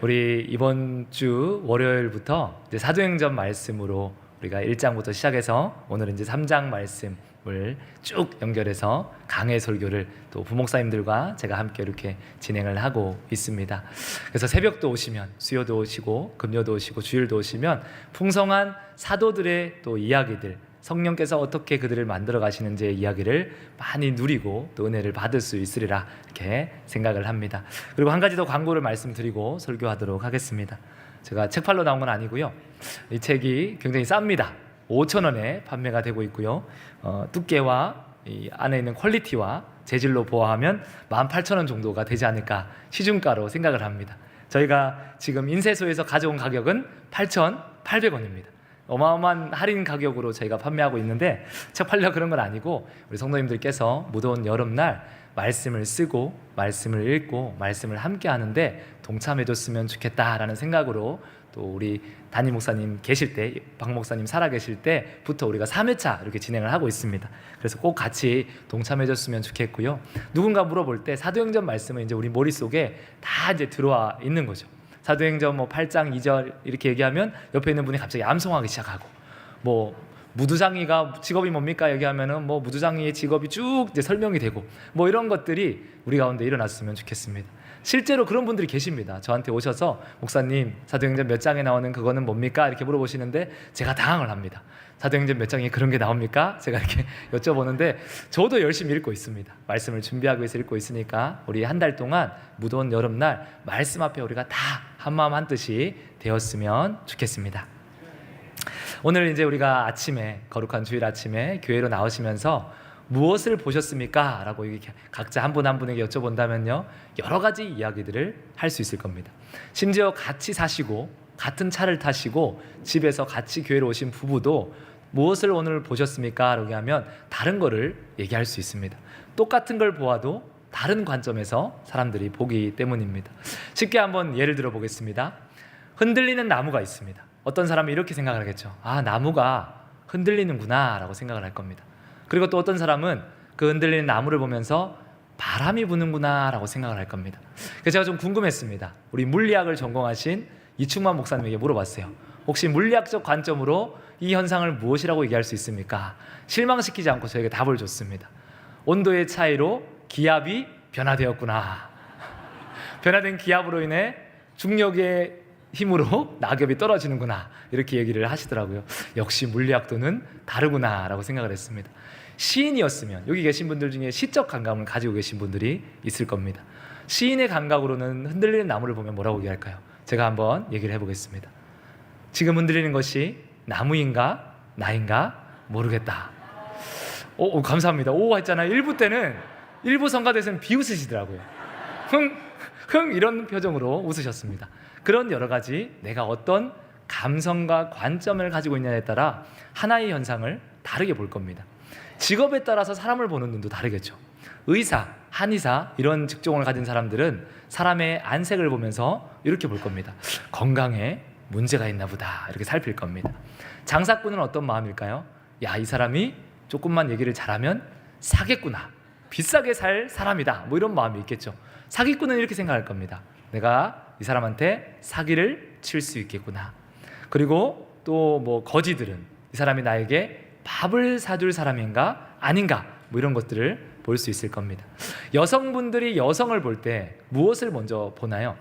우리 이번 주 월요일부터 이제 사도행전 말씀으로 우리가 1장부터 시작해서 오늘은 이제 3장 말씀을 쭉 연결해서 강해 설교를 또 부목사님들과 제가 함께 이렇게 진행을 하고 있습니다. 그래서 새벽도 오시면, 수요도 오시고 금요도 오시고 주일도 오시면 풍성한 사도들의 또 이야기들, 성령께서 어떻게 그들을 만들어 가시는지의 이야기를 많이 누리고 또 은혜를 받을 수 있으리라 이렇게 생각을 합니다. 그리고 한 가지 더 광고를 말씀드리고 설교하도록 하겠습니다. 제가 책 팔러 나온 건 아니고요. 이 책이 굉장히 쌉니다. 5,000원에 판매가 되고 있고요. 두께와 이 안에 있는 퀄리티와 재질로 보아하면 18,000원 정도가 되지 않을까 시중가로 생각을 합니다. 저희가 지금 인쇄소에서 가져온 가격은 8,800원입니다. 어마어마한 할인 가격으로 저희가 판매하고 있는데 책 팔려 그런 건 아니고 우리 성도님들께서 무더운 여름날 말씀을 쓰고 말씀을 읽고 말씀을 함께 하는데 동참해줬으면 좋겠다라는 생각으로 또 우리 담임 목사님 계실 때, 박 목사님 살아 계실 때부터 우리가 3회차 이렇게 진행을 하고 있습니다. 그래서 꼭 같이 동참해줬으면 좋겠고요. 누군가 물어볼 때 사도행전 말씀은 이제 우리 머릿속에 다 이제 들어와 있는 거죠. 사도행전 8장 2절 이렇게 얘기하면 옆에 있는 분이 갑자기 암송하기 시작하고, 무두장이가 직업이 뭡니까 얘기하면은 무두장이의 직업이 쭉 이제 설명이 되고 이런 것들이 우리 가운데 일어났으면 좋겠습니다. 실제로 그런 분들이 계십니다. 저한테 오셔서 목사님 사도행전 몇 장에 나오는 그거는 뭡니까 이렇게 물어보시는데 제가 당황을 합니다. 사도행전 몇 장에 그런 게 나옵니까? 제가 이렇게 여쭤보는데 저도 열심히 읽고 있습니다. 말씀을 준비하기 위해서 읽고 있으니까 우리 한 달 동안 무더운 여름날 말씀 앞에 우리가 다 한마음 한뜻이 되었으면 좋겠습니다. 오늘 이제 우리가 아침에, 거룩한 주일 아침에 교회로 나오시면서 무엇을 보셨습니까? 라고 이렇게 각자 한 분 한 분에게 여쭤본다면요, 여러 가지 이야기들을 할 수 있을 겁니다. 심지어 같이 사시고 같은 차를 타시고 집에서 같이 교회로 오신 부부도 무엇을 오늘 보셨습니까? 라고 하면 다른 거를 얘기할 수 있습니다. 똑같은 걸 보아도 다른 관점에서 사람들이 보기 때문입니다. 쉽게 한번 예를 들어 보겠습니다. 흔들리는 나무가 있습니다. 어떤 사람은 이렇게 생각을 하겠죠. 나무가 흔들리는구나 라고 생각을 할 겁니다. 그리고 또 어떤 사람은 그 흔들리는 나무를 보면서 바람이 부는구나 라고 생각을 할 겁니다. 그래서 제가 좀 궁금했습니다. 우리 물리학을 전공하신 이충만 목사님에게 물어봤어요. 혹시 물리학적 관점으로 이 현상을 무엇이라고 얘기할 수 있습니까? 실망시키지 않고 저에게 답을 줬습니다. 온도의 차이로 기압이 변화되었구나. 변화된 기압으로 인해 중력의 힘으로 낙엽이 떨어지는구나 이렇게 얘기를 하시더라고요. 역시 물리학도는 다르구나 라고 생각을 했습니다. 시인이었으면 여기 계신 분들 중에 시적 감각을 가지고 계신 분들이 있을 겁니다. 시인의 감각으로는 흔들리는 나무를 보면 뭐라고 얘기할까요? 제가 한번 얘기를 해보겠습니다. 지금 흔들리는 것이 나무인가 나인가 모르겠다. 감사합니다. 했잖아요. 일부 성가대에서는 비웃으시더라고요. 흥 이런 표정으로 웃으셨습니다. 그런 여러 가지 내가 어떤 감성과 관점을 가지고 있냐에 따라 하나의 현상을 다르게 볼 겁니다. 직업에 따라서 사람을 보는 눈도 다르겠죠. 의사, 한의사 이런 직종을 가진 사람들은 사람의 안색을 보면서 이렇게 볼 겁니다. 건강에 문제가 있나 보다 이렇게 살필 겁니다. 장사꾼은 어떤 마음일까요? 이 사람이 조금만 얘기를 잘하면 사겠구나, 비싸게 살 사람이다 이런 마음이 있겠죠. 사기꾼은 이렇게 생각할 겁니다. 내가 이 사람한테 사기를 칠 수 있겠구나. 그리고 또 거지들은 이 사람이 나에게 밥을 사줄 사람인가 아닌가 이런 것들을 볼 수 있을 겁니다. 여성분들이 여성을 볼 때 무엇을 먼저 보나요?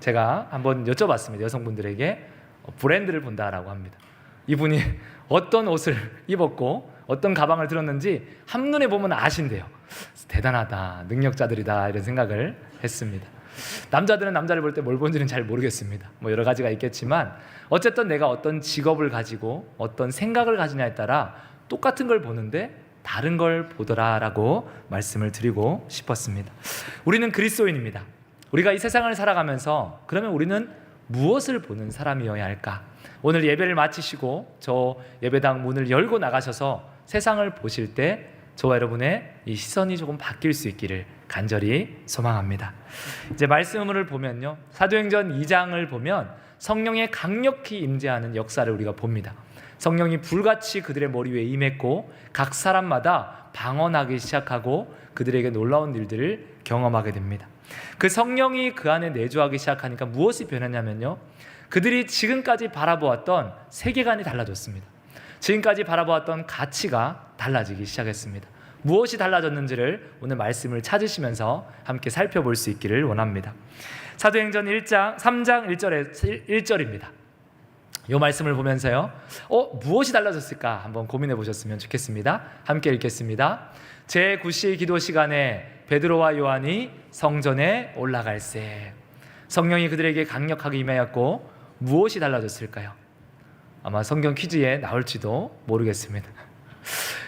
제가 한번 여쭤봤습니다. 여성분들에게 브랜드를 본다라고 합니다. 이분이 어떤 옷을 입었고 어떤 가방을 들었는지 한눈에 보면 아신대요. 대단하다, 능력자들이다 이런 생각을 했습니다. 남자들은 남자를 볼 때 뭘 본지는 잘 모르겠습니다. 여러 가지가 있겠지만 어쨌든 내가 어떤 직업을 가지고 어떤 생각을 가지냐에 따라 똑같은 걸 보는데 다른 걸 보더라라고 말씀을 드리고 싶었습니다. 우리는 그리스도인입니다. 우리가 이 세상을 살아가면서 그러면 우리는 무엇을 보는 사람이어야 할까? 오늘 예배를 마치시고 저 예배당 문을 열고 나가셔서 세상을 보실 때 저와 여러분의 이 시선이 조금 바뀔 수 있기를 간절히 소망합니다. 이제 말씀을 보면요, 사도행전 2장을 보면 성령의 강력히 임재하는 역사를 우리가 봅니다. 성령이 불같이 그들의 머리 위에 임했고 각 사람마다 방언하기 시작하고 그들에게 놀라운 일들을 경험하게 됩니다. 그 성령이 그 안에 내주하기 시작하니까 무엇이 변했냐면요, 그들이 지금까지 바라보았던 세계관이 달라졌습니다. 지금까지 바라보았던 가치가 달라지기 시작했습니다. 무엇이 달라졌는지를 오늘 말씀을 찾으시면서 함께 살펴볼 수 있기를 원합니다. 사도행전 3장 1절입니다. 이 말씀을 보면서요, 무엇이 달라졌을까 한번 고민해 보셨으면 좋겠습니다. 함께 읽겠습니다. 제9시 기도 시간에 베드로와 요한이 성전에 올라갈새 성령이 그들에게 강력하게 임하였고 무엇이 달라졌을까요? 아마 성경 퀴즈에 나올지도 모르겠습니다.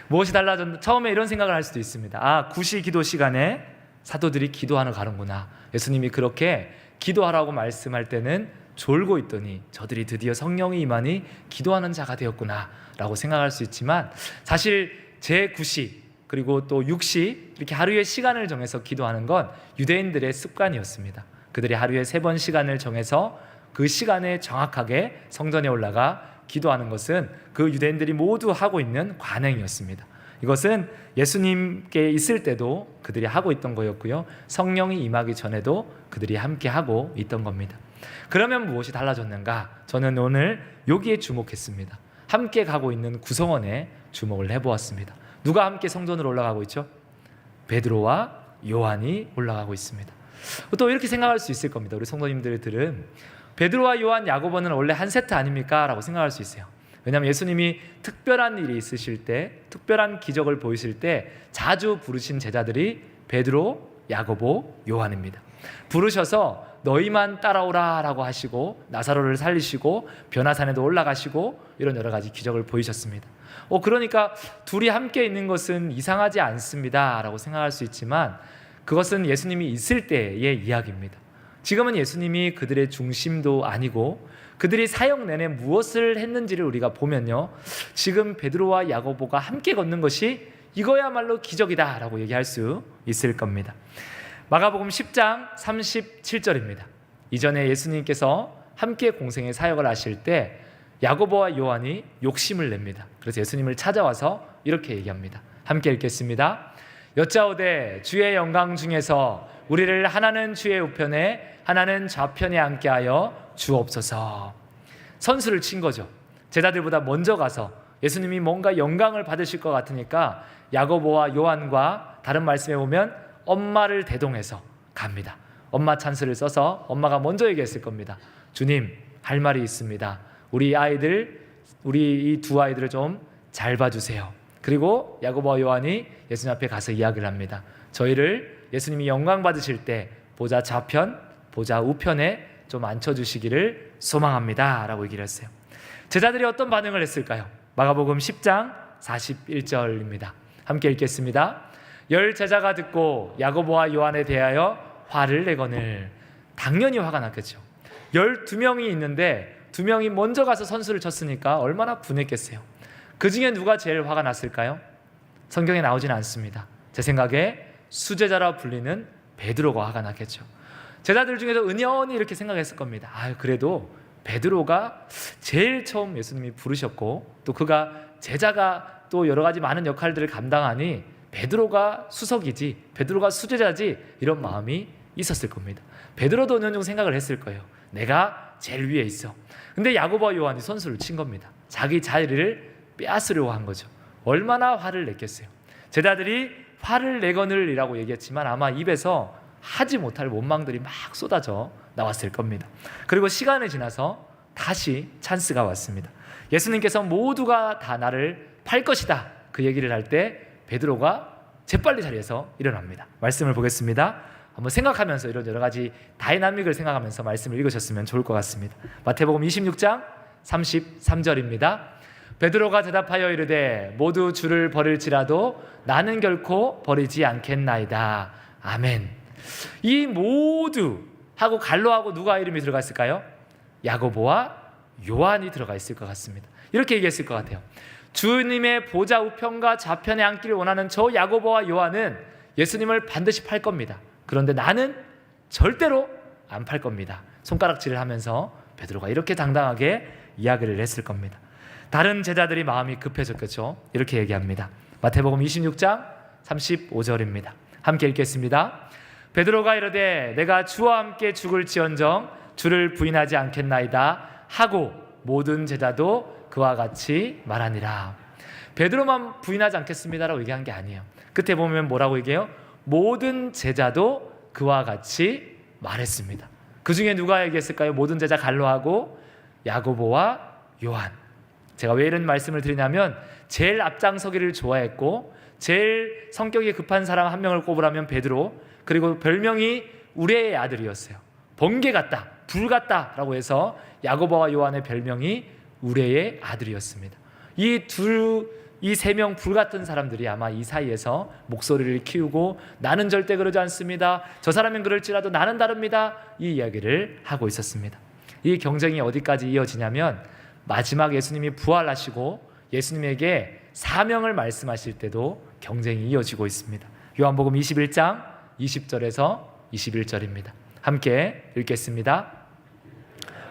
무엇이 달라졌나? 처음에 이런 생각을 할 수도 있습니다. 9시 기도 시간에 사도들이 기도하러 가는구나. 예수님이 그렇게 기도하라고 말씀할 때는 졸고 있더니 저들이 드디어 성령이 임하니 기도하는 자가 되었구나 라고 생각할 수 있지만, 사실 제9시 그리고 또 6시 이렇게 하루에 시간을 정해서 기도하는 건 유대인들의 습관이었습니다. 그들이 하루에 3번 시간을 정해서 그 시간에 정확하게 성전에 올라가 기도하는 것은 그 유대인들이 모두 하고 있는 관행이었습니다. 이것은 예수님께 있을 때도 그들이 하고 있던 거였고요, 성령이 임하기 전에도 그들이 함께 하고 있던 겁니다. 그러면 무엇이 달라졌는가? 저는 오늘 여기에 주목했습니다. 함께 가고 있는 구성원에 주목을 해보았습니다. 누가 함께 성전으로 올라가고 있죠? 베드로와 요한이 올라가고 있습니다. 또 이렇게 생각할 수 있을 겁니다. 우리 성도님들은 베드로와 요한, 야고보는 원래 한 세트 아닙니까? 라고 생각할 수 있어요. 왜냐하면 예수님이 특별한 일이 있으실 때, 특별한 기적을 보이실 때 자주 부르신 제자들이 베드로, 야고보, 요한입니다. 부르셔서 너희만 따라오라 라고 하시고 나사로를 살리시고 변화산에도 올라가시고 이런 여러 가지 기적을 보이셨습니다. 그러니까 둘이 함께 있는 것은 이상하지 않습니다 라고 생각할 수 있지만, 그것은 예수님이 있을 때의 이야기입니다. 지금은 예수님이 그들의 중심도 아니고 그들이 사역 내내 무엇을 했는지를 우리가 보면요, 지금 베드로와 야고보가 함께 걷는 것이 이거야말로 기적이다 라고 얘기할 수 있을 겁니다. 마가복음 10장 37절입니다. 이전에 예수님께서 함께 공생의 사역을 하실 때 야고보와 요한이 욕심을 냅니다. 그래서 예수님을 찾아와서 이렇게 얘기합니다. 함께 읽겠습니다. 여짜오되 주의 영광 중에서 우리를 하나는 주의 우편에 하나는 좌편에 앉게 하여 주옵소서. 선수를 친 거죠. 제자들보다 먼저 가서 예수님이 뭔가 영광을 받으실 것 같으니까 야고보와 요한과 다른 말씀에 보면 엄마를 대동해서 갑니다. 엄마 찬스를 써서 엄마가 먼저 얘기했을 겁니다. 주님, 할 말이 있습니다. 우리 이 두 아이들을 좀 잘 봐주세요. 그리고 야고보와 요한이 예수님 앞에 가서 이야기를 합니다. 저희를 예수님이 영광 받으실 때 보좌 좌편, 보좌 우편에 좀 앉혀주시기를 소망합니다 라고 얘기를 했어요. 제자들이 어떤 반응을 했을까요? 마가복음 10장 41절입니다. 함께 읽겠습니다. 10 제자가 듣고 야고보와 요한에 대하여 화를 내거늘. 당연히 화가 났겠죠. 12명이 있는데 2명이 먼저 가서 선수를 쳤으니까 얼마나 분했겠어요. 그 중에 누가 제일 화가 났을까요? 성경에 나오지는 않습니다. 제 생각에 수제자라 불리는 베드로가 화가 났겠죠. 제자들 중에서 은연히 이렇게 생각했을 겁니다. 그래도 베드로가 제일 처음 예수님이 부르셨고 또 그가 제자가 또 여러 가지 많은 역할들을 감당하니 베드로가 수석이지, 베드로가 수제자지, 이런 마음이 있었을 겁니다. 베드로도 은연중 생각을 했을 거예요. 내가 제일 위에 있어. 근데 야고보와 요한이 선수를 친 겁니다. 자기 자리를 빼앗으려고 한 거죠. 얼마나 화를 냈겠어요. 제자들이 화를 내거늘이라고 얘기했지만 아마 입에서 하지 못할 원망들이 막 쏟아져 나왔을 겁니다. 그리고 시간이 지나서 다시 찬스가 왔습니다. 예수님께서 모두가 다 나를 팔 것이다 그 얘기를 할 때 베드로가 재빨리 자리에서 일어납니다. 말씀을 보겠습니다. 한번 생각하면서 이런 여러 가지 다이나믹을 생각하면서 말씀을 읽으셨으면 좋을 것 같습니다. 마태복음 26장 33절입니다. 베드로가 대답하여 이르되 모두 주를 버릴지라도 나는 결코 버리지 않겠나이다. 아멘. 이 모두 하고 갈로하고 누가 이름이 들어가 있을까요? 야고보와 요한이 들어가 있을 것 같습니다. 이렇게 얘기했을 것 같아요. 주님의 보좌 우편과 좌편에 앉기를 원하는 저 야고보와 요한은 예수님을 반드시 팔 겁니다. 그런데 나는 절대로 안 팔 겁니다. 손가락질을 하면서 베드로가 이렇게 당당하게 이야기를 했을 겁니다. 다른 제자들이 마음이 급해졌겠죠. 이렇게 얘기합니다. 마태복음 26장 35절입니다. 함께 읽겠습니다. 베드로가 이르되 내가 주와 함께 죽을지언정 주를 부인하지 않겠나이다 하고 모든 제자도 그와 같이 말하니라. 베드로만 부인하지 않겠습니다라고 얘기한 게 아니에요. 끝에 보면 뭐라고 얘기해요? 모든 제자도 그와 같이 말했습니다. 그 중에 누가 얘기했을까요? 모든 제자 갈로하고 야고보와 요한. 제가 왜 이런 말씀을 드리냐면 제일 앞장서기를 좋아했고 제일 성격이 급한 사람 한 명을 꼽으라면 베드로, 그리고 별명이 우레의 아들이었어요. 번개 같다, 불 같다라고 해서 야고보와 요한의 별명이 우레의 아들이었습니다. 이 세 명 불같은 사람들이 아마 이 사이에서 목소리를 키우고 나는 절대 그러지 않습니다, 저 사람은 그럴지라도 나는 다릅니다, 이 이야기를 하고 있었습니다. 이 경쟁이 어디까지 이어지냐면 마지막 예수님이 부활하시고 예수님에게 사명을 말씀하실 때도 경쟁이 이어지고 있습니다. 요한복음 21장 20절에서 21절입니다. 함께 읽겠습니다.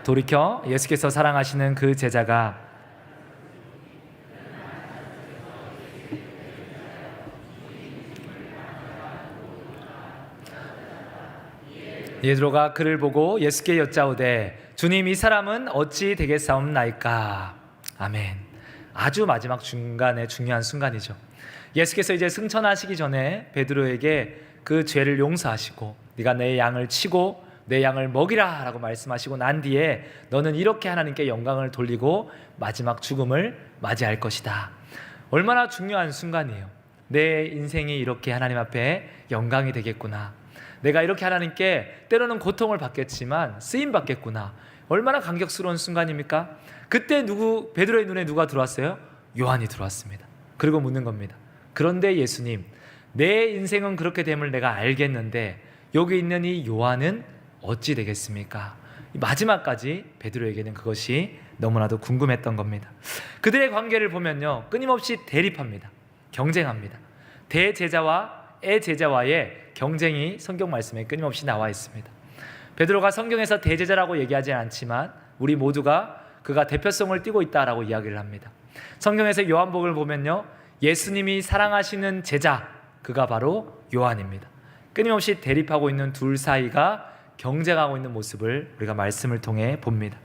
돌이켜 예수께서 사랑하시는 그 제자가 베드로가 그를 보고 예수께 여짜오되 주님, 이 사람은 어찌 되겠사옵나이까? 아멘. 아주 마지막 중간에 중요한 순간이죠. 예수께서 이제 승천하시기 전에 베드로에게 그 죄를 용서하시고 네가 내 양을 치고 내 양을 먹이라 라고 말씀하시고 난 뒤에 너는 이렇게 하나님께 영광을 돌리고 마지막 죽음을 맞이할 것이다. 얼마나 중요한 순간이에요. 내 인생이 이렇게 하나님 앞에 영광이 되겠구나, 내가 이렇게 하나님께 때로는 고통을 받겠지만 쓰임 받겠구나. 얼마나 감격스러운 순간입니까? 그때 베드로의 눈에 누가 들어왔어요? 요한이 들어왔습니다. 그리고 묻는 겁니다. 그런데 예수님, 내 인생은 그렇게 됨을 내가 알겠는데 여기 있는 이 요한은 어찌 되겠습니까? 마지막까지 베드로에게는 그것이 너무나도 궁금했던 겁니다. 그들의 관계를 보면요, 끊임없이 대립합니다. 경쟁합니다. 대제자와 애제자와의 경쟁이 성경 말씀에 끊임없이 나와 있습니다. 베드로가 성경에서 대제자라고 얘기하지 않지만 우리 모두가 그가 대표성을 띠고 있다라고 이야기를 합니다. 성경에서 요한복음을 보면요, 예수님이 사랑하시는 제자, 그가 바로 요한입니다. 끊임없이 대립하고 있는 둘 사이가 경쟁하고 있는 모습을 우리가 말씀을 통해 봅니다.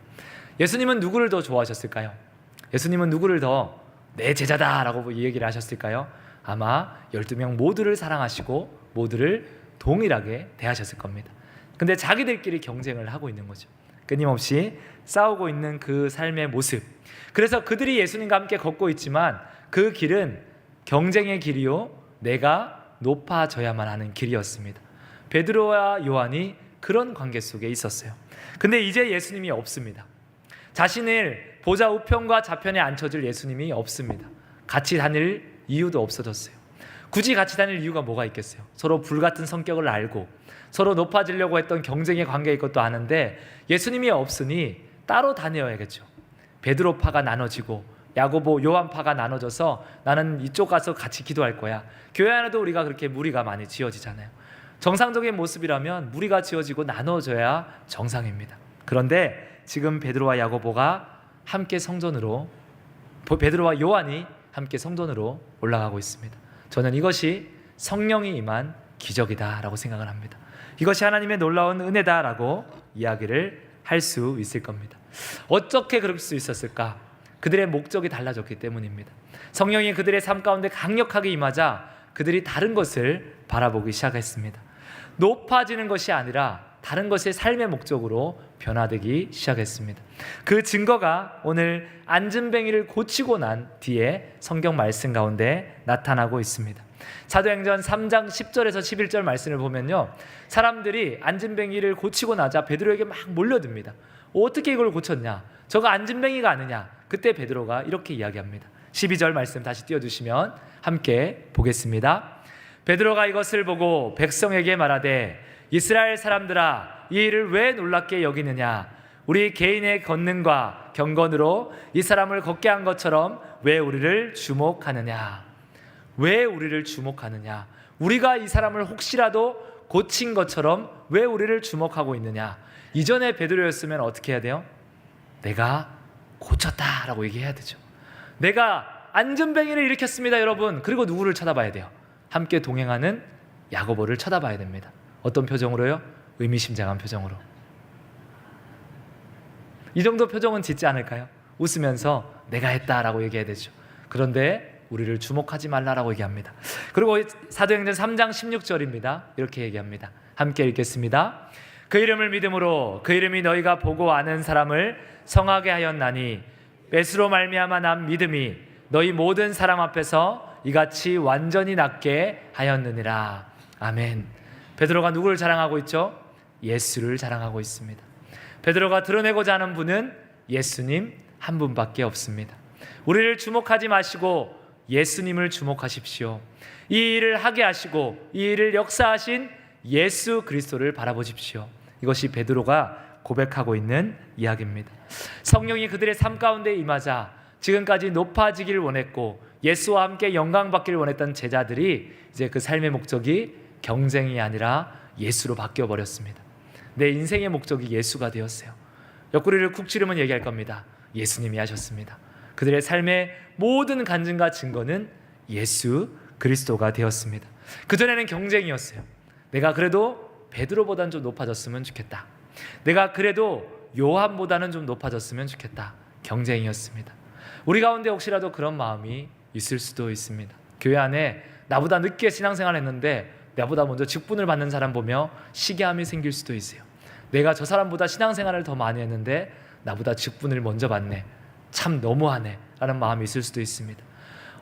예수님은 누구를 더 좋아하셨을까요? 예수님은 누구를 더 내 제자다라고 얘기를 하셨을까요? 아마 12명 모두를 사랑하시고 모두를 동일하게 대하셨을 겁니다. 근데 자기들끼리 경쟁을 하고 있는 거죠. 끊임없이 싸우고 있는 그 삶의 모습. 그래서 그들이 예수님과 함께 걷고 있지만 그 길은 경쟁의 길이요, 내가 높아져야만 하는 길이었습니다. 베드로와 요한이 그런 관계 속에 있었어요. 근데 이제 예수님이 없습니다. 자신을 보좌 우편과 좌편에 앉혀줄 예수님이 없습니다. 같이 다닐 이유도 없어졌어요. 굳이 같이 다닐 이유가 뭐가 있겠어요? 서로 불같은 성격을 알고 서로 높아지려고 했던 경쟁의 관계일 것도 아는데 예수님이 없으니 따로 다녀야겠죠. 베드로파가 나눠지고 야고보, 요한파가 나눠져서 나는 이쪽 가서 같이 기도할 거야. 교회 안에도 우리가 그렇게 무리가 많이 지어지잖아요. 정상적인 모습이라면 무리가 지어지고 나눠져야 정상입니다. 그런데 지금 베드로와 야고보가 함께 성전으로, 베드로와 요한이 함께 성전으로 올라가고 있습니다. 저는 이것이 성령이 임한 기적이다라고 생각을 합니다. 이것이 하나님의 놀라운 은혜다라고 이야기를 할 수 있을 겁니다. 어떻게 그럴 수 있었을까? 그들의 목적이 달라졌기 때문입니다. 성령이 그들의 삶 가운데 강력하게 임하자 그들이 다른 것을 바라보기 시작했습니다. 높아지는 것이 아니라 다른 것의 삶의 목적으로 변화되기 시작했습니다. 그 증거가 오늘 안진뱅이를 고치고 난 뒤에 성경 말씀 가운데 나타나고 있습니다. 사도행전 3장 10절에서 11절 말씀을 보면요, 사람들이 안진뱅이를 고치고 나자 베드로에게 막 몰려듭니다. 어떻게 이걸 고쳤냐? 저거 안진뱅이가 아니냐? 그때 베드로가 이렇게 이야기합니다. 12절 말씀 다시 띄워주시면 함께 보겠습니다. 베드로가 이것을 보고 백성에게 말하되 이스라엘 사람들아, 이 일을 왜 놀랍게 여기느냐? 우리 개인의 권능과 경건으로 이 사람을 걷게 한 것처럼 왜 우리를 주목하느냐? 왜 우리를 주목하느냐? 우리가 이 사람을 혹시라도 고친 것처럼 왜 우리를 주목하고 있느냐? 이전에 베드로였으면 어떻게 해야 돼요? 내가 고쳤다라고 얘기해야 되죠. 내가 안전뱅이를 일으켰습니다, 여러분. 그리고 누구를 쳐다봐야 돼요? 함께 동행하는 야고보를 쳐다봐야 됩니다. 어떤 표정으로요? 의미심장한 표정으로. 이 정도 표정은 짓지 않을까요? 웃으면서 내가 했다라고 얘기해야 되죠. 그런데 우리를 주목하지 말라라고 얘기합니다. 그리고 사도행전 3장 16절입니다. 이렇게 얘기합니다. 함께 읽겠습니다. 그 이름을 믿음으로 그 이름이 너희가 보고 아는 사람을 성하게 하였나니 맷으로 말미암아 난 믿음이 너희 모든 사람 앞에서 이같이 완전히 낫게 하였느니라. 아멘. 베드로가 누구를 자랑하고 있죠? 예수를 자랑하고 있습니다. 베드로가 드러내고자 하는 분은 예수님 한 분밖에 없습니다. 우리를 주목하지 마시고 예수님을 주목하십시오. 이 일을 하게 하시고 이 일을 역사하신 예수 그리스도를 바라보십시오. 이것이 베드로가 고백하고 있는 이야기입니다. 성령이 그들의 삶 가운데 임하자 지금까지 높아지기를 원했고 예수와 함께 영광받기를 원했던 제자들이 이제 그 삶의 목적이 경쟁이 아니라 예수로 바뀌어 버렸습니다. 내 인생의 목적이 예수가 되었어요. 옆구리를 쿡 찌르면 얘기할 겁니다. 예수님이 하셨습니다. 그들의 삶의 모든 간증과 증거는 예수 그리스도가 되었습니다. 그전에는 경쟁이었어요. 내가 그래도 베드로보다는 좀 높아졌으면 좋겠다. 내가 그래도 요한보다는 좀 높아졌으면 좋겠다. 경쟁이었습니다. 우리 가운데 혹시라도 그런 마음이 있을 수도 있습니다. 교회 안에 나보다 늦게 신앙생활을 했는데 나보다 먼저 직분을 받는 사람 보며 시기함이 생길 수도 있어요. 내가 저 사람보다 신앙생활을 더 많이 했는데 나보다 직분을 먼저 받네. 참 너무하네 라는 마음이 있을 수도 있습니다.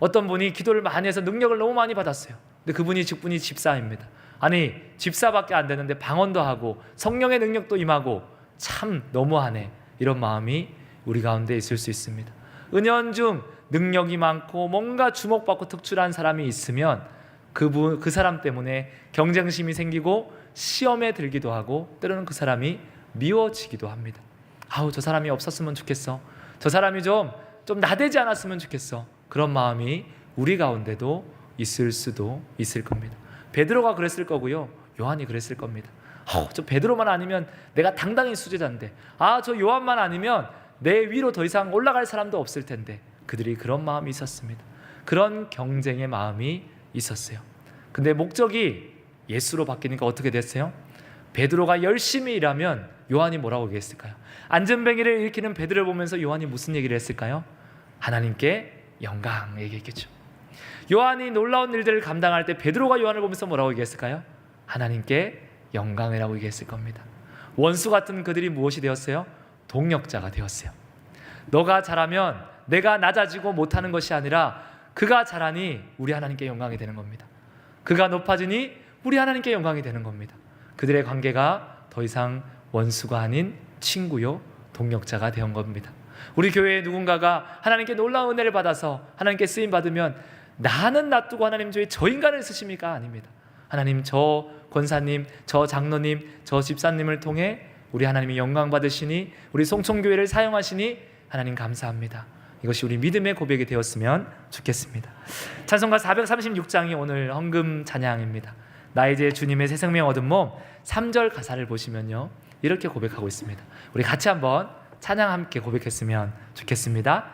어떤 분이 기도를 많이 해서 능력을 너무 많이 받았어요. 근데 그분이 직분이 집사입니다. 아니 집사밖에 안 되는데 방언도 하고 성령의 능력도 임하고 참 너무하네. 이런 마음이 우리 가운데 있을 수 있습니다. 은연중 능력이 많고 뭔가 주목받고 특출한 사람이 있으면 그 사람 때문에 경쟁심이 생기고 시험에 들기도 하고 때로는 그 사람이 미워지기도 합니다. 아우 저 사람이 없었으면 좋겠어. 저 사람이 좀 나대지 않았으면 좋겠어. 그런 마음이 우리 가운데도 있을 수도 있을 겁니다. 베드로가 그랬을 거고요. 요한이 그랬을 겁니다. 저 베드로만 아니면 내가 당당히 수제자인데 저 요한만 아니면 내 위로 더 이상 올라갈 사람도 없을 텐데 그들이 그런 마음이 있었습니다. 그런 경쟁의 마음이 있었어요. 근데 목적이 예수로 바뀌니까 어떻게 됐어요? 베드로가 열심히 일하면 요한이 뭐라고 얘기했을까요? 안전뱅이를 일으키는 베드로를 보면서 요한이 무슨 얘기를 했을까요? 하나님께 영광 얘기했겠죠. 요한이 놀라운 일들을 감당할 때 베드로가 요한을 보면서 뭐라고 얘기했을까요? 하나님께 영광이라고 얘기했을 겁니다. 원수 같은 그들이 무엇이 되었어요? 동력자가 되었어요. 너가 잘하면 내가 낮아지고 못하는 것이 아니라 그가 잘하니 우리 하나님께 영광이 되는 겁니다. 그가 높아지니 우리 하나님께 영광이 되는 겁니다. 그들의 관계가 더 이상 원수가 아닌 친구요 동력자가 된 겁니다. 우리 교회에 누군가가 하나님께 놀라운 은혜를 받아서 하나님께 쓰임 받으면 나는 놔두고 하나님 저 인간을 쓰십니까? 아닙니다. 하나님 저 권사님, 저 장로님, 저 집사님을 통해 우리 하나님이 영광 받으시니 우리 송천교회를 사용하시니 하나님 감사합니다. 이것이 우리 믿음의 고백이 되었으면 좋겠습니다. 찬송가 436장이 오늘 헌금 찬양입니다. 나 이제 주님의 새 생명 얻은 몸 3절 가사를 보시면요 이렇게 고백하고 있습니다. 우리 같이 한번 찬양 함께 고백했으면 좋겠습니다.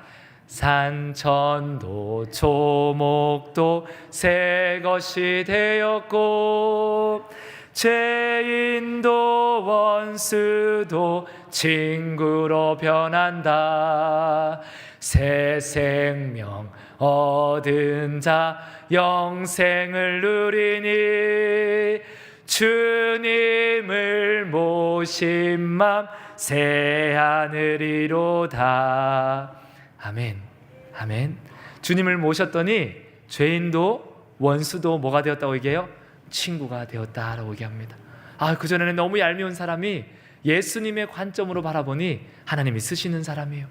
산천도 초목도 새 것이 되었고 죄인도 원수도 친구로 변한다. 새 생명 얻은 자 영생을 누리니 주님을 모신 맘 새 하늘이로다. 아멘. 아멘. 주님을 모셨더니 죄인도 원수도 뭐가 되었다고 얘기해요? 친구가 되었다라고 얘기합니다. 그전에는 너무 얄미운 사람이 예수님의 관점으로 바라보니 하나님이 쓰시는 사람이에요.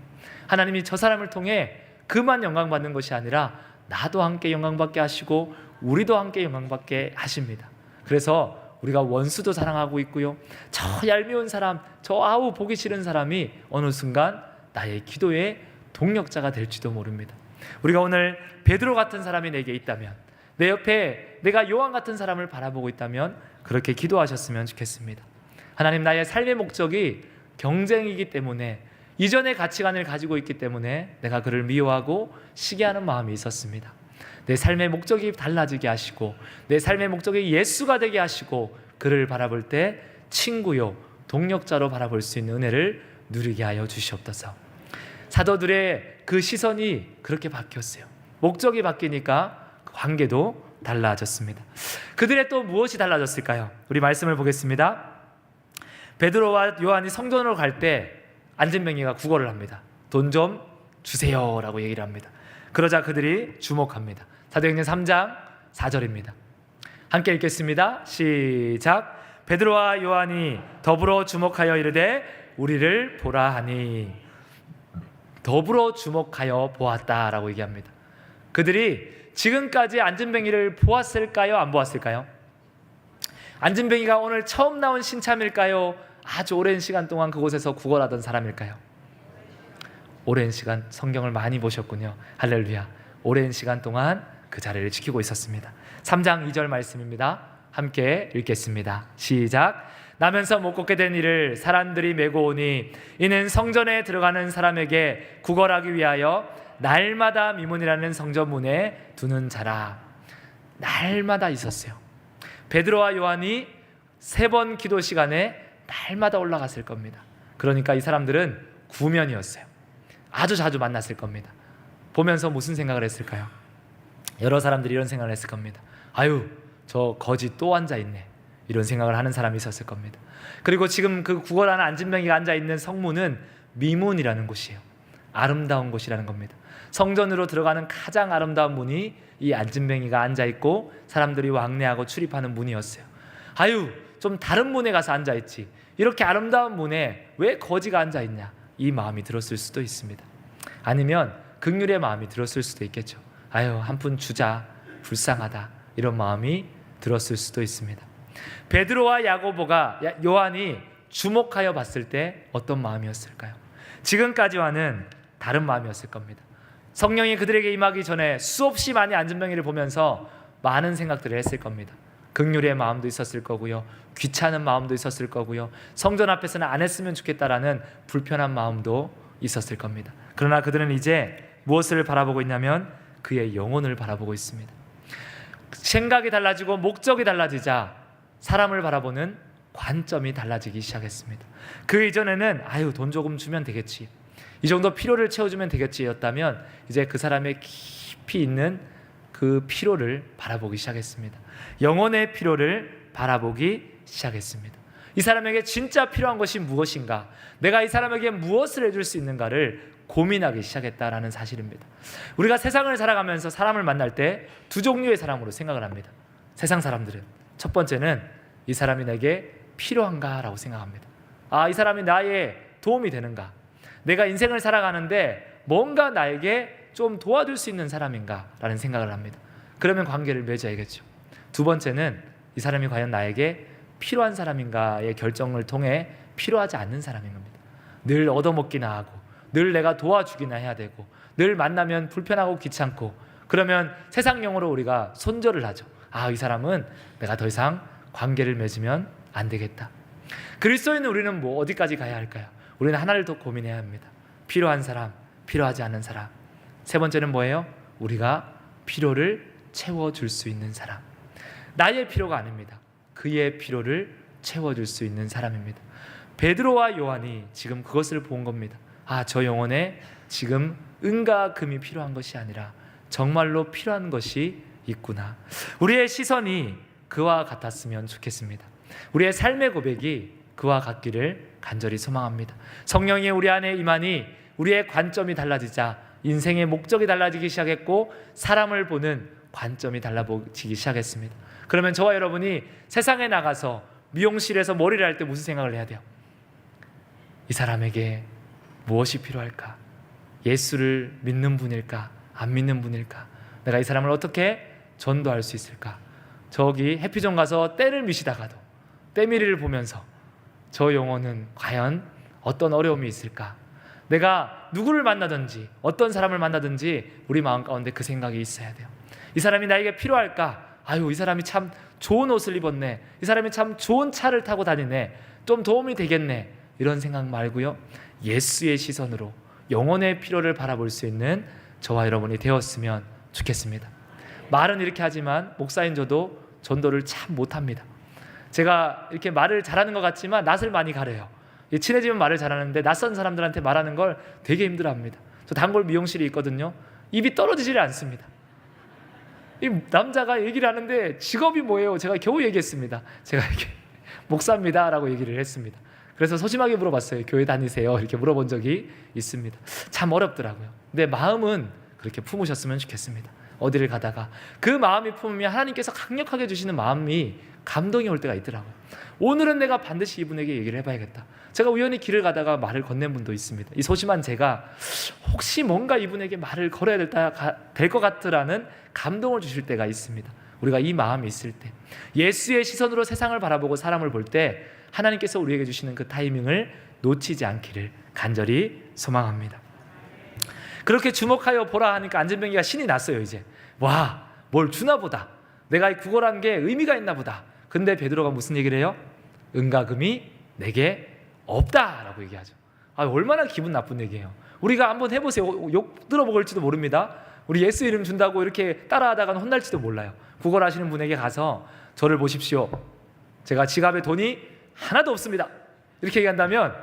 하나님이 저 사람을 통해 그만 영광받는 것이 아니라 나도 함께 영광받게 하시고 우리도 함께 영광받게 하십니다. 그래서 우리가 원수도 사랑하고 있고요, 저 얄미운 사람, 저 보기 싫은 사람이 어느 순간 나의 기도의 동력자가 될지도 모릅니다. 우리가 오늘 베드로 같은 사람이 내게 있다면, 내 옆에 내가 요한 같은 사람을 바라보고 있다면 그렇게 기도하셨으면 좋겠습니다. 하나님, 나의 삶의 목적이 경쟁이기 때문에, 이전의 가치관을 가지고 있기 때문에 내가 그를 미워하고 시기하는 마음이 있었습니다. 내 삶의 목적이 달라지게 하시고 내 삶의 목적이 예수가 되게 하시고 그를 바라볼 때 친구요 동력자로 바라볼 수 있는 은혜를 누리게 하여 주시옵소서. 사도들의 그 시선이 그렇게 바뀌었어요. 목적이 바뀌니까 관계도 달라졌습니다. 그들의 또 무엇이 달라졌을까요? 우리 말씀을 보겠습니다. 베드로와 요한이 성전으로 갈 때 안진뱅이가 구걸을 합니다. 돈 좀 주세요 라고 얘기를 합니다. 그러자 그들이 주목합니다. 사도행전 3장 4절입니다. 함께 읽겠습니다. 시작. 베드로와 요한이 더불어 주목하여 이르되 우리를 보라 하니. 더불어 주목하여 보았다라고 얘기합니다. 그들이 지금까지 안진뱅이를 보았을까요? 안 보았을까요? 안진뱅이가 오늘 처음 나온 신참일까요? 아주 오랜 시간 동안 그곳에서 구걸하던 사람일까요? 오랜 시간 성경을 많이 보셨군요. 할렐루야. 오랜 시간 동안 그 자리를 지키고 있었습니다. 3장 2절 말씀입니다. 함께 읽겠습니다. 시작. 나면서 못 걷게 된 이를 사람들이 메고 오니 이는 성전에 들어가는 사람에게 구걸하기 위하여 날마다 미문이라는 성전문에 두는 자라. 날마다 있었어요. 베드로와 요한이 3번 기도 시간에 날마다 올라갔을 겁니다. 그러니까 이 사람들은 구면이었어요. 아주 자주 만났을 겁니다. 보면서 무슨 생각을 했을까요? 여러 사람들이 이런 생각을 했을 겁니다. 아유, 저 거지 또 앉아있네, 이런 생각을 하는 사람이 있었을 겁니다. 그리고 지금 그 구걸하는 안진뱅이가 앉아있는 성문은 미문이라는 곳이에요. 아름다운 곳이라는 겁니다. 성전으로 들어가는 가장 아름다운 문이 이 안진뱅이가 앉아있고 사람들이 왕래하고 출입하는 문이었어요. 아유, 좀 다른 문에 가서 앉아있지, 이렇게 아름다운 문에 왜 거지가 앉아있냐, 이 마음이 들었을 수도 있습니다. 아니면 긍휼의 마음이 들었을 수도 있겠죠. 아유, 한 푼 주자, 불쌍하다, 이런 마음이 들었을 수도 있습니다. 베드로와 야고보가 요한이 주목하여 봤을 때 어떤 마음이었을까요? 지금까지와는 다른 마음이었을 겁니다. 성령이 그들에게 임하기 전에 수없이 많이 안진뱅이를 보면서 많은 생각들을 했을 겁니다. 긍휼의 마음도 있었을 거고요, 귀찮은 마음도 있었을 거고요, 성전 앞에서는 안 했으면 좋겠다라는 불편한 마음도 있었을 겁니다. 그러나 그들은 이제 무엇을 바라보고 있냐면 그의 영혼을 바라보고 있습니다. 생각이 달라지고 목적이 달라지자 사람을 바라보는 관점이 달라지기 시작했습니다. 그 이전에는 아유, 돈 조금 주면 되겠지, 이 정도 필요를 채워주면 되겠지였다면 이제 그 사람의 깊이 있는 그 필요를 바라보기 시작했습니다. 영혼의 필요를 바라보기 시작했습니다. 이 사람에게 진짜 필요한 것이 무엇인가, 내가 이 사람에게 무엇을 해줄 수 있는가를 고민하기 시작했다라는 사실입니다. 우리가 세상을 살아가면서 사람을 만날 때 두 종류의 사람으로 생각을 합니다. 세상 사람들은 첫 번째는 이 사람이 내게 필요한가라고 생각합니다. 아, 이 사람이 나의 도움이 되는가, 내가 인생을 살아가는데 뭔가 나에게 좀 도와줄 수 있는 사람인가라는 생각을 합니다. 그러면 관계를 맺어야겠죠. 두 번째는 이 사람이 과연 나에게 필요한 사람인가의 결정을 통해 필요하지 않는 사람인 겁니다. 늘 얻어먹기나 하고 늘 내가 도와주기나 해야 되고 늘 만나면 불편하고 귀찮고, 그러면 세상용어로 우리가 손절을 하죠. 아, 이 사람은 내가 더 이상 관계를 맺으면 안 되겠다. 그리스도인 우리는 뭐 어디까지 가야 할까요? 우리는 하나를 더 고민해야 합니다. 필요한 사람, 필요하지 않은 사람. 세 번째는 뭐예요? 우리가 필요를 채워줄 수 있는 사람. 나의 필요가 아닙니다. 그의 필요를 채워줄 수 있는 사람입니다. 베드로와 요한이 지금 그것을 본 겁니다. 아, 저 영혼에 지금 은과 금이 필요한 것이 아니라 정말로 필요한 것이 있구나. 우리의 시선이 그와 같았으면 좋겠습니다. 우리의 삶의 고백이 그와 같기를 간절히 소망합니다. 성령이 우리 안에 임하니 우리의 관점이 달라지자 인생의 목적이 달라지기 시작했고 사람을 보는 관점이 달라지기 시작했습니다. 그러면 저와 여러분이 세상에 나가서 미용실에서 머리를 할 때 무슨 생각을 해야 돼요? 이 사람에게 무엇이 필요할까? 예수를 믿는 분일까? 안 믿는 분일까? 내가 이 사람을 어떻게 전도할 수 있을까? 저기 해피존 가서 때를 미시다가도 때밀이를 보면서 저 영혼은 과연 어떤 어려움이 있을까? 내가 누구를 만나든지 어떤 사람을 만나든지 우리 마음 가운데 그 생각이 있어야 돼요. 이 사람이 나에게 필요할까? 아유, 이 사람이 참 좋은 옷을 입었네, 이 사람이 참 좋은 차를 타고 다니네, 좀 도움이 되겠네, 이런 생각 말고요, 예수의 시선으로 영혼의 필요를 바라볼 수 있는 저와 여러분이 되었으면 좋겠습니다. 말은 이렇게 하지만 목사인 저도 전도를 참 못합니다. 제가 이렇게 말을 잘하는 것 같지만 낯을 많이 가려요. 친해지면 말을 잘하는데 낯선 사람들한테 말하는 걸 되게 힘들어합니다. 저 단골 미용실이 있거든요. 입이 떨어지질 않습니다. 이 남자가 얘기를 하는데 직업이 뭐예요? 제가 겨우 얘기했습니다. 제가 이렇게 목사입니다 라고 얘기를 했습니다. 그래서 소심하게 물어봤어요. 교회 다니세요? 이렇게 물어본 적이 있습니다. 참 어렵더라고요. 근데 마음은 그렇게 품으셨으면 좋겠습니다. 어디를 가다가 그 마음이 품으면 하나님께서 강력하게 주시는 마음이 감동이 올 때가 있더라고요. 오늘은 내가 반드시 이분에게 얘기를 해봐야겠다. 제가 우연히 길을 가다가 말을 건넨 분도 있습니다. 이 소심한 제가 혹시 뭔가 이분에게 말을 걸어야 될 것 같으라는 감동을 주실 때가 있습니다. 우리가 이 마음이 있을 때, 예수의 시선으로 세상을 바라보고 사람을 볼 때 하나님께서 우리에게 주시는 그 타이밍을 놓치지 않기를 간절히 소망합니다. 그렇게 주목하여 보라 하니까 안전병기가 신이 났어요. 이제 와, 뭘 주나 보다. 내가 구걸한 게 의미가 있나 보다. 근데 베드로가 무슨 얘기를 해요? 은과 금이 내게 없다라고 얘기하죠. 얼마나 기분 나쁜 얘기예요. 우리가 한번 해보세요. 욕 들어먹을지도 모릅니다. 우리 예수 이름 준다고 이렇게 따라하다가는 혼날지도 몰라요. 구걸하시는 분에게 가서 저를 보십시오. 제가 지갑에 돈이 하나도 없습니다. 이렇게 얘기한다면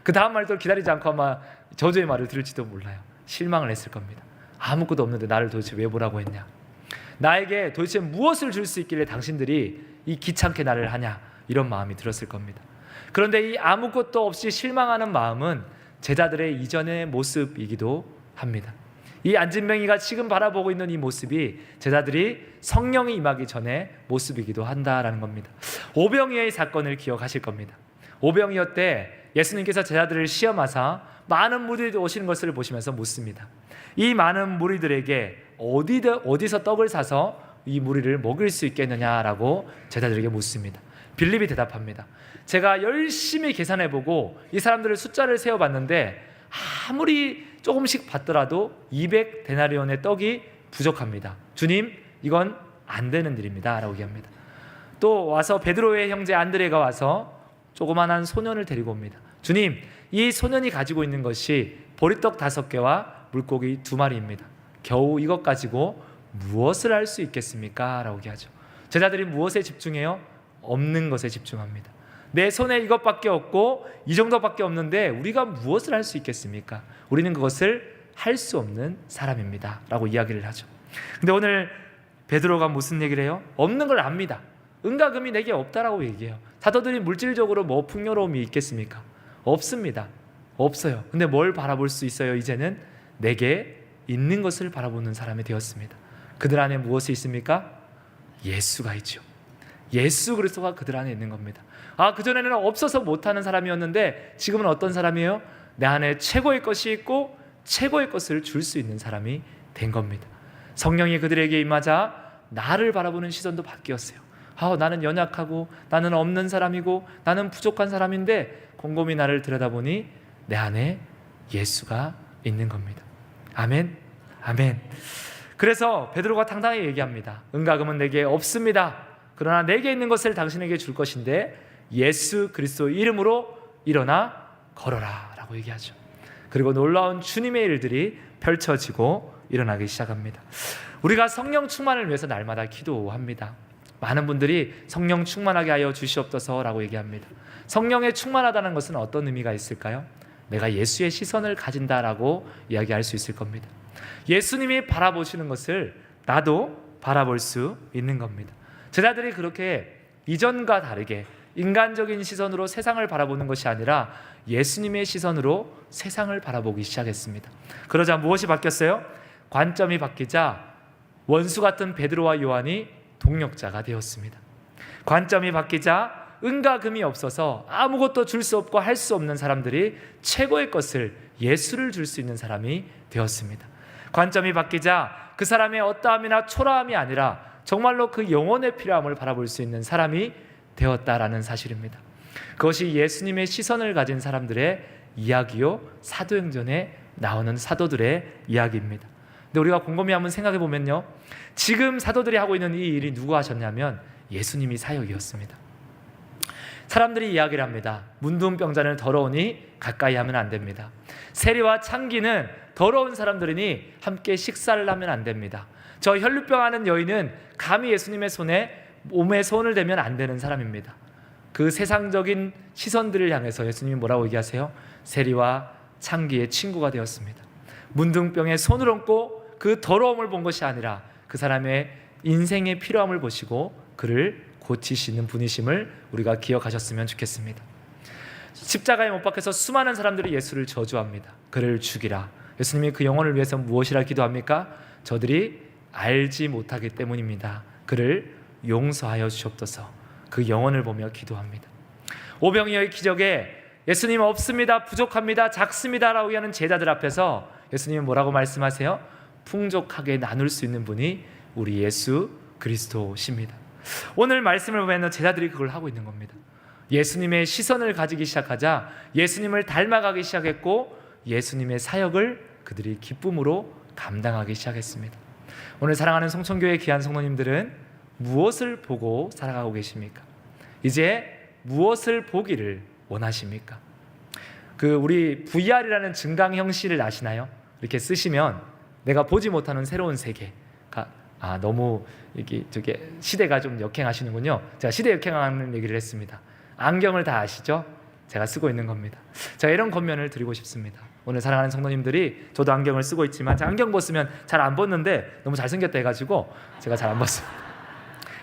그 다음 말도 기다리지 않고 아마 저주의 말을 들을지도 몰라요. 실망을 했을 겁니다. 아무것도 없는데 나를 도대체 왜 보라고 했냐? 나에게 도대체 무엇을 줄 수 있길래 당신들이 이 귀찮게 나를 하냐? 이런 마음이 들었을 겁니다. 그런데 이 아무것도 없이 실망하는 마음은 제자들의 이전의 모습이기도 합니다. 이 안진뱅이가 지금 바라보고 있는 이 모습이 제자들이 성령이 임하기 전의 모습이기도 한다라는 겁니다. 오병이어의 사건을 기억하실 겁니다. 오병이어 때 예수님께서 제자들을 시험하사 많은 무리들이 오시는 것을 보시면서 묻습니다. 이 많은 무리들에게 어디서 떡을 사서 이 무리를 먹일 수 있겠느냐라고 제자들에게 묻습니다. 빌립이 대답합니다. 제가 열심히 계산해보고 이 사람들의 숫자를 세어봤는데 아무리 조금씩 받더라도 200데나리온의 떡이 부족합니다. 주님, 이건 안 되는 일입니다 라고 얘기합니다. 또 와서 베드로의 형제 안드레가 와서 조그만한 소년을 데리고 옵니다. 주님, 이 소년이 가지고 있는 것이 보리떡 5개와 물고기 2마리입니다. 겨우 이것 가지고 무엇을 할 수 있겠습니까? 라고 얘기하죠. 제자들이 무엇에 집중해요? 없는 것에 집중합니다. 내 손에 이것밖에 없고 이 정도밖에 없는데 우리가 무엇을 할 수 있겠습니까? 우리는 그것을 할 수 없는 사람입니다 라고 이야기를 하죠. 근데 오늘 베드로가 무슨 얘기를 해요? 없는 걸 압니다. 은과 금이 내게 없다라고 얘기해요. 사도들이 물질적으로 뭐 풍요로움이 있겠습니까? 없습니다. 없어요. 근데 뭘 바라볼 수 있어요? 이제는 내게 있는 것을 바라보는 사람이 되었습니다. 그들 안에 무엇이 있습니까? 예수가 있죠. 예수 그리스도가 그들 안에 있는 겁니다. 그전에는 없어서 못하는 사람이었는데 지금은 어떤 사람이에요? 내 안에 최고의 것이 있고 최고의 것을 줄 수 있는 사람이 된 겁니다. 성령이 그들에게 임하자 나를 바라보는 시선도 바뀌었어요. 나는 연약하고 나는 없는 사람이고 나는 부족한 사람인데 곰곰이 나를 들여다보니 내 안에 예수가 있는 겁니다. 아멘, 아멘. 그래서 베드로가 당당히 얘기합니다. 은과 금은 내게 없습니다. 그러나 내게 있는 것을 당신에게 줄 것인데 예수 그리스도 이름으로 일어나 걸어라 라고 얘기하죠. 그리고 놀라운 주님의 일들이 펼쳐지고 일어나기 시작합니다. 우리가 성령 충만을 위해서 날마다 기도합니다. 많은 분들이 성령 충만하게 하여 주시옵소서라고 얘기합니다. 성령에 충만하다는 것은 어떤 의미가 있을까요? 내가 예수의 시선을 가진다라고 이야기할 수 있을 겁니다. 예수님이 바라보시는 것을 나도 바라볼 수 있는 겁니다. 제자들이 그렇게 이전과 다르게 인간적인 시선으로 세상을 바라보는 것이 아니라 예수님의 시선으로 세상을 바라보기 시작했습니다. 그러자 무엇이 바뀌었어요? 관점이 바뀌자 원수 같은 베드로와 요한이 동력자가 되었습니다. 관점이 바뀌자 은과 금이 없어서 아무것도 줄 수 없고 할 수 없는 사람들이 최고의 것을 예수를 줄 수 있는 사람이 되었습니다. 관점이 바뀌자 그 사람의 어떠함이나 초라함이 아니라 정말로 그 영혼의 필요함을 바라볼 수 있는 사람이 되었다라는 사실입니다. 그것이 예수님의 시선을 가진 사람들의 이야기요, 사도행전에 나오는 사도들의 이야기입니다. 근데 우리가 곰곰이 한번 생각해 보면요, 지금 사도들이 하고 있는 이 일이 누구 하셨냐면 예수님이 사역이었습니다. 사람들이 이야기를 합니다. 문둥병자는 더러우니 가까이 하면 안 됩니다. 세리와 창기는 더러운 사람들이니 함께 식사를 하면 안 됩니다. 저 혈루병 하는 여인은 감히 예수님의 손에 몸에 손을 대면 안 되는 사람입니다. 그 세상적인 시선들을 향해서 예수님이 뭐라고 얘기하세요? 세리와 창기의 친구가 되었습니다. 문둥병에 손을 얹고 그 더러움을 본 것이 아니라 그 사람의 인생의 필요함을 보시고 그를 고치시는 분이심을 우리가 기억하셨으면 좋겠습니다. 십자가에 못 박혀서 수많은 사람들이 예수를 저주합니다. 그를 죽이라. 예수님이 그 영혼을 위해서 무엇이라 기도합니까? 저들이 알지 못하기 때문입니다. 그를 용서하여 주옵소서. 그 영혼을 보며 기도합니다. 오병이어의 기적에 예수님 없습니다, 부족합니다, 작습니다 라고 하는 제자들 앞에서 예수님은 뭐라고 말씀하세요? 풍족하게 나눌 수 있는 분이 우리 예수 그리스도십니다. 오늘 말씀을 보면 제자들이 그걸 하고 있는 겁니다. 예수님의 시선을 가지기 시작하자 예수님을 닮아가기 시작했고 예수님의 사역을 그들이 기쁨으로 감당하기 시작했습니다. 오늘 사랑하는 송천교회 귀한 성도님들은 무엇을 보고 살아가고 계십니까? 이제 무엇을 보기를 원하십니까? 우리 VR이라는 증강 형식을 아시나요? 이렇게 쓰시면 내가 보지 못하는 새로운 세계가 너무 저게 시대가 좀 역행하시는군요. 제가 시대 역행하는 얘기를 했습니다. 안경을 다 아시죠? 제가 쓰고 있는 겁니다. 제가 이런 권면을 드리고 싶습니다. 오늘 사랑하는 성도님들이 저도 안경을 쓰고 있지만 제가 안경 벗으면 잘 안 벗는데 너무 잘생겼다 해가지고 제가 잘 안 벗습니다.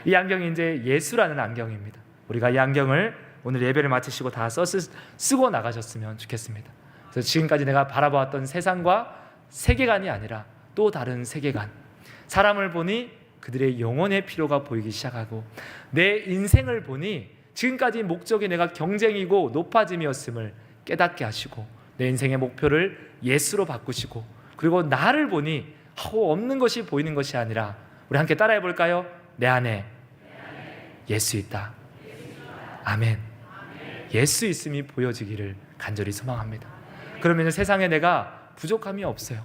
이 안경이 이제 예수라는 안경입니다. 우리가 이 안경을 오늘 예배를 마치시고 다 쓰고 나가셨으면 좋겠습니다. 그래서 지금까지 내가 바라보았던 세상과 세계관이 아니라 또 다른 세계관, 사람을 보니 그들의 영혼의 필요가 보이기 시작하고 내 인생을 보니 지금까지 목적이 내가 경쟁이고 높아짐이었음을 깨닫게 하시고 내 인생의 목표를 예수로 바꾸시고 그리고 나를 보니 없는 것이 보이는 것이 아니라 우리 함께 따라해 볼까요? 내 안에 예수 있다. 아멘. 예수 있음이 보여지기를 간절히 소망합니다. 그러면 세상에 내가 부족함이 없어요.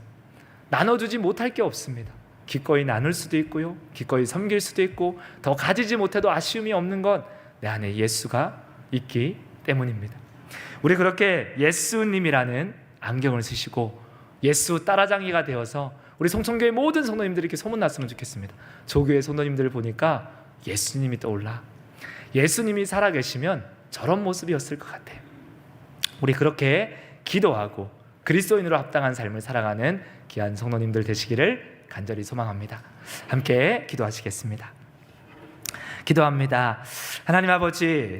나눠주지 못할 게 없습니다. 기꺼이 나눌 수도 있고요, 기꺼이 섬길 수도 있고 더 가지지 못해도 아쉬움이 없는 건 내 안에 예수가 있기 때문입니다. 우리 그렇게 예수님이라는 안경을 쓰시고 예수 따라장이가 되어서 우리 송천교회 모든 성도님들이 이렇게 소문났으면 좋겠습니다. 조교회 성도님들을 보니까 예수님이 떠올라. 예수님이 살아계시면 저런 모습이었을 것 같아요. 우리 그렇게 기도하고 그리스도인으로 합당한 삶을 살아가는 귀한 성도님들 되시기를 간절히 소망합니다. 함께 기도하시겠습니다. 기도합니다. 하나님 아버지,